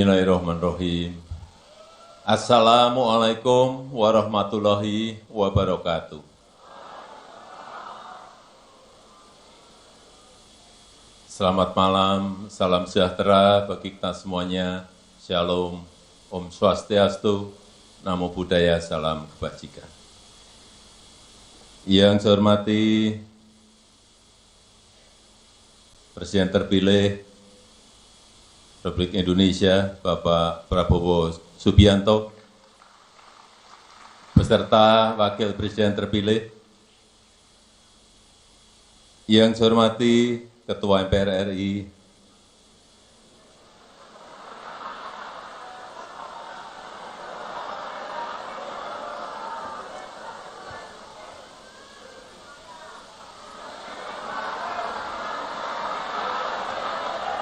Bismillahirrahmanirrahim. Assalamualaikum warahmatullahi wabarakatuh. Selamat malam, salam sejahtera bagi kita semuanya. Shalom, Om Swastiastu, Namo Buddhaya, salam kebajikan. Yang saya hormati Presiden terpilih Republik Indonesia, Bapak Prabowo Subianto, beserta Wakil Presiden terpilih, yang saya hormati Ketua MPR RI,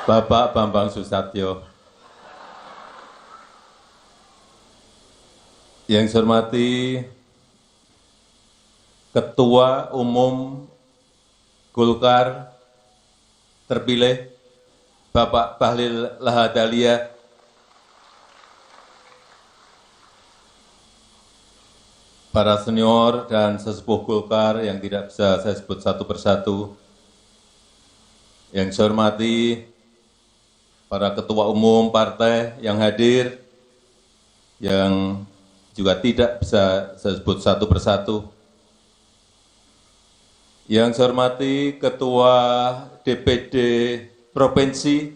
Bapak Bambang Susatyo, yang saya hormati Ketua Umum Golkar terpilih, Bapak Bahlil Lahadalia, para senior dan sesepuh Golkar yang tidak bisa saya sebut satu persatu, yang saya hormati para ketua umum partai yang hadir, yang juga tidak bisa saya sebut satu persatu, yang saya hormati Ketua DPD Provinsi,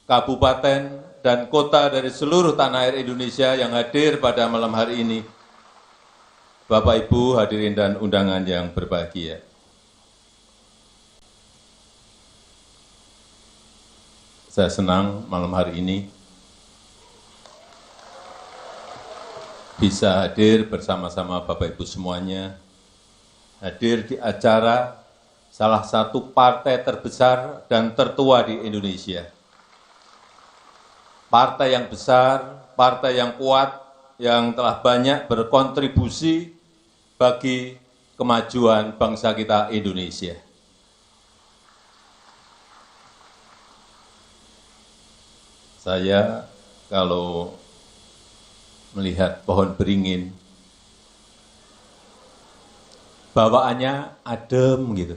Kabupaten, dan Kota dari seluruh tanah air Indonesia yang hadir pada malam hari ini, Bapak, Ibu, hadirin dan undangan yang berbahagia. Saya senang malam hari ini bisa hadir bersama-sama Bapak Ibu semuanya, hadir di acara salah satu partai terbesar dan tertua di Indonesia. Partai yang besar, partai yang kuat, yang telah banyak berkontribusi bagi kemajuan bangsa kita Indonesia. Saya kalau melihat pohon beringin, bawaannya adem gitu.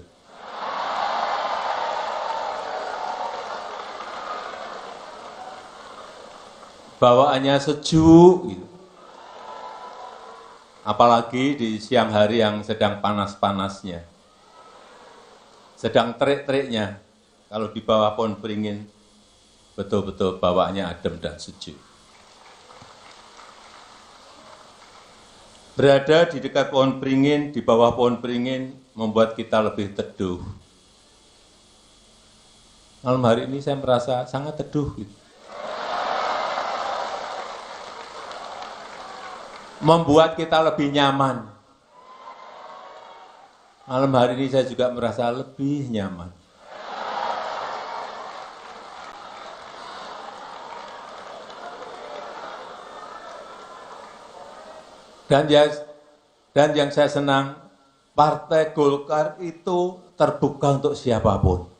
Bawaannya sejuk gitu. Apalagi di siang hari yang sedang panas-panasnya. Sedang terik-teriknya, kalau di bawah pohon beringin, betul-betul bawaannya adem dan sejuk. Berada di dekat pohon beringin, di bawah pohon beringin, membuat kita lebih teduh. Malam hari ini saya merasa sangat teduh. Gitu. Membuat kita lebih nyaman. Malam hari ini saya juga merasa lebih nyaman. Dan yang saya senang, Partai Golkar itu terbuka untuk siapapun.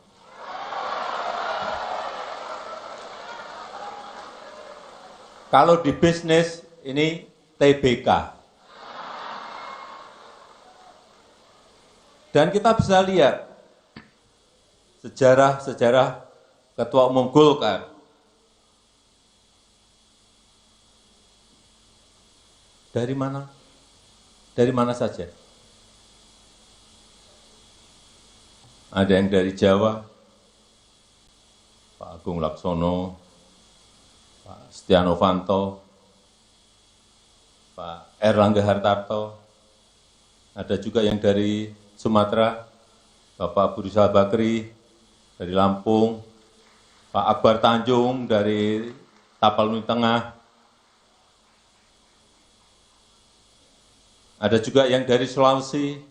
Kalau di bisnis, ini TBK. Dan kita bisa lihat sejarah-sejarah Ketua Umum Golkar. Dari mana? Dari mana saja? Ada yang dari Jawa, Pak Agung Laksono, Pak Setia Novanto, Pak Erlangga Hartarto, ada juga yang dari Sumatera, Bapak Abu Rizal Bakri, dari Lampung, Pak Akbar Tanjung dari Tapanuli Tengah, ada juga yang dari Sulawesi,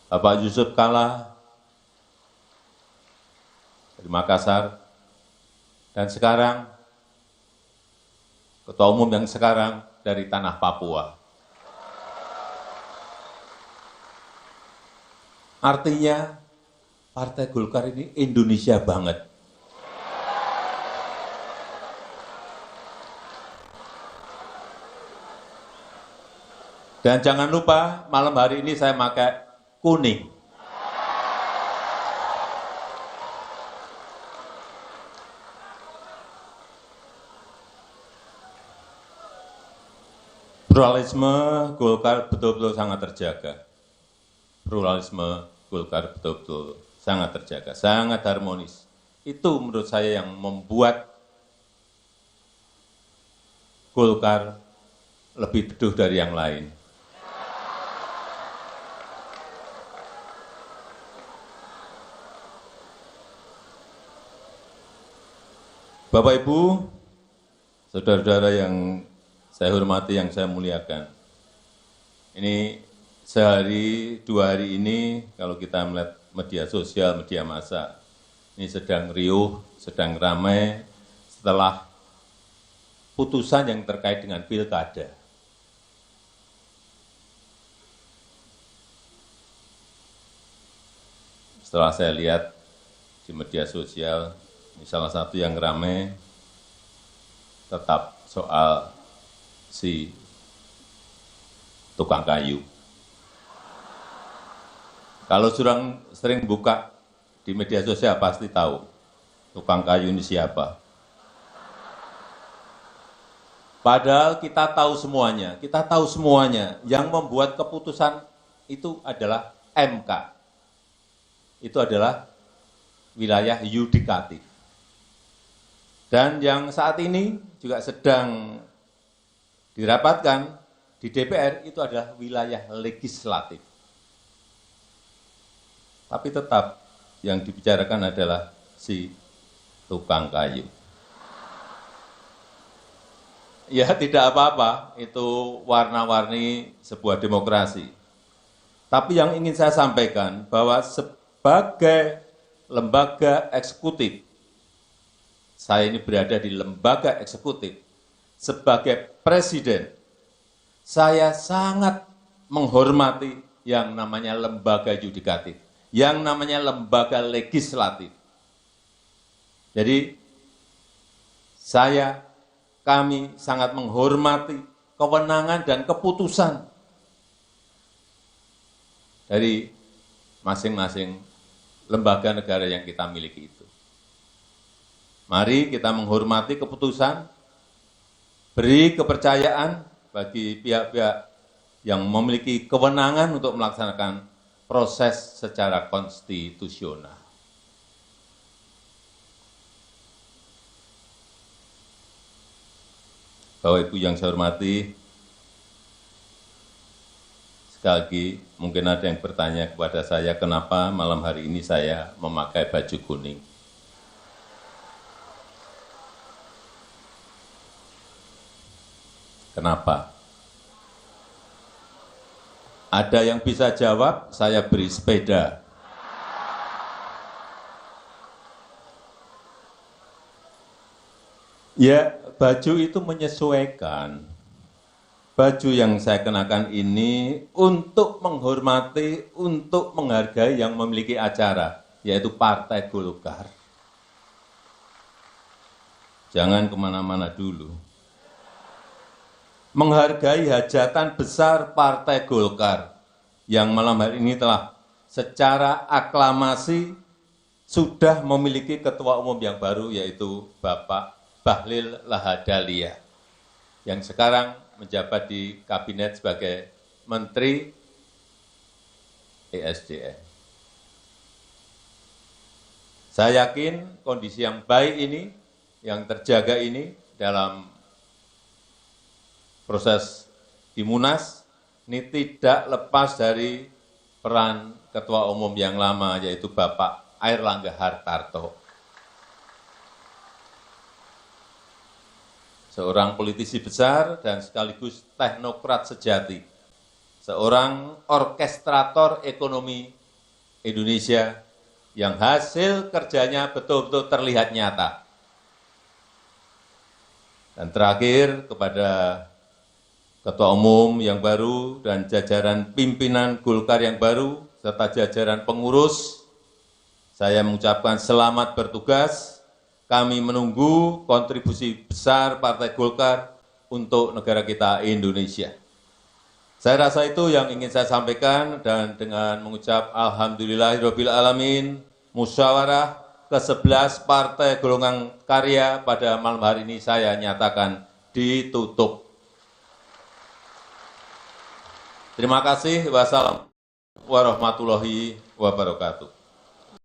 Bapak Yusuf Kalla dari Makassar, dan sekarang Ketua Umum yang sekarang dari tanah Papua. Artinya Partai Golkar ini Indonesia banget. Dan jangan lupa malam hari ini saya pakai kuning. Pluralisme Golkar betul-betul sangat terjaga. Pluralisme Golkar betul-betul sangat terjaga, sangat harmonis. Itu menurut saya yang membuat Golkar lebih teduh dari yang lain. Bapak Ibu, saudara-saudara yang saya hormati, yang saya muliakan. Ini sehari, 2 hari ini, kalau kita melihat media sosial, media massa, ini sedang riuh, sedang ramai setelah putusan yang terkait dengan pilkada. Setelah saya lihat di media sosial, ini salah satu yang ramai tetap soal si tukang kayu. Kalau sering buka di media sosial pasti tahu tukang kayu ini siapa. Padahal kita tahu semuanya, yang membuat keputusan itu adalah MK. Itu adalah wilayah yudikatif. Dan yang saat ini juga sedang dirapatkan di DPR itu adalah wilayah legislatif. Tapi tetap yang dibicarakan adalah si tukang kayu. Ya tidak apa-apa, itu warna-warni sebuah demokrasi. Tapi yang ingin saya sampaikan bahwa sebagai lembaga eksekutif, saya ini berada di lembaga eksekutif, sebagai presiden, saya sangat menghormati yang namanya lembaga yudikatif, yang namanya lembaga legislatif. Jadi, kami sangat menghormati kewenangan dan keputusan dari masing-masing lembaga negara yang kita miliki itu. Mari kita menghormati keputusan, beri kepercayaan bagi pihak-pihak yang memiliki kewenangan untuk melaksanakan proses secara konstitusional. Bapak Ibu yang saya hormati, sekali lagi mungkin ada yang bertanya kepada saya, kenapa malam hari ini saya memakai baju kuning. Kenapa? Ada yang bisa jawab, saya beri sepeda. Ya, baju itu menyesuaikan. Baju yang saya kenakan ini untuk menghormati, untuk menghargai yang memiliki acara, yaitu Partai Golkar. Jangan kemana-mana dulu. Menghargai hajatan besar Partai Golkar yang malam hari ini telah secara aklamasi sudah memiliki ketua umum yang baru, yaitu Bapak Bahlil Lahadalia, yang sekarang menjabat di kabinet sebagai Menteri ESDM. Saya yakin kondisi yang baik ini, yang terjaga ini dalam proses di Munas, ini tidak lepas dari peran Ketua Umum yang lama, yaitu Bapak Airlangga Hartarto. Seorang politisi besar dan sekaligus teknokrat sejati. Seorang orkestrator ekonomi Indonesia yang hasil kerjanya betul-betul terlihat nyata. Dan terakhir, kepada Ketua Umum yang baru dan jajaran pimpinan Golkar yang baru, serta jajaran pengurus, saya mengucapkan selamat bertugas. Kami menunggu kontribusi besar Partai Golkar untuk negara kita Indonesia. Saya rasa itu yang ingin saya sampaikan, dan dengan mengucap alhamdulillahirabbil alamin, musyawarah ke-11 Partai Golongan Karya pada malam hari ini saya nyatakan ditutup. Terima kasih. Wassalamualaikum warahmatullahi wabarakatuh.